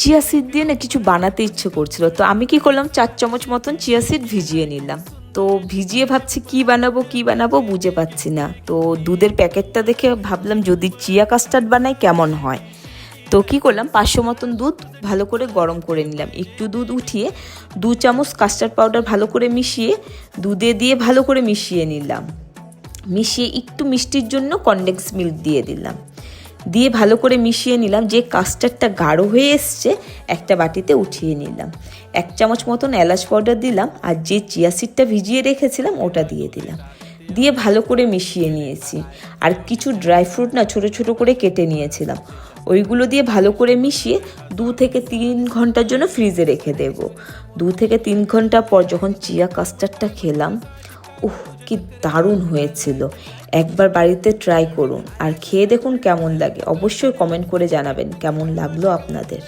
Chia seed দিয়ে না কিছু বানাতে ইচ্ছে করছিল, তো আমি কি করলাম 4 চামচ মতন চিয়া সিড ভিজিয়ে নিলাম। তো ভিজিয়ে ভাবছি কি বানাবো বুঝে পাচ্ছি না। তো দুধের প্যাকেটটা দেখে ভাবলাম যদি চিয়া কাস্টার্ড বানাই কেমন হয়। তো কী করলাম 500 মতন দুধ ভালো করে গরম করে নিলাম, একটু দুধ উঠিয়ে 2 চামচ কাস্টার্ড পাউডার ভালো করে মিশিয়ে দুধে দিয়ে ভালো করে মিশিয়ে নিলাম। মিশিয়ে একটু মিষ্টির জন্য কনডেন্স মিল্ক দিয়ে দিলাম, দিয়ে ভালো করে মিশিয়ে নিলাম। যে কাস্টার্ডটা গাঢ় হয়ে এসছে একটা বাটিতে উঠিয়ে নিলাম। 1 চামচ মতন এলাচ পাউডার দিলাম, আর যে চিয়া সিডটা ভিজিয়ে রেখেছিলাম ওটা দিয়ে দিলাম, দিয়ে ভালো করে মিশিয়ে নিয়েছি। আর কিছু ড্রাই ফ্রুট না ছোট ছোট করে কেটে নিয়েছিলাম, ওইগুলো দিয়ে ভালো করে মিশিয়ে 2 থেকে 3 ঘন্টার জন্য ফ্রিজে রেখে দেব। 2 থেকে 3 ঘন্টা পর যখন চিয়া কাস্টার্ডটা খেলাম, কি দারুণ হয়েছিল। একবার বাড়িতে ট্রাই করুন আর খেয়ে দেখুন কেমন লাগে। অবশ্যই কমেন্ট করে জানাবেন কেমন লাগলো আপনাদের।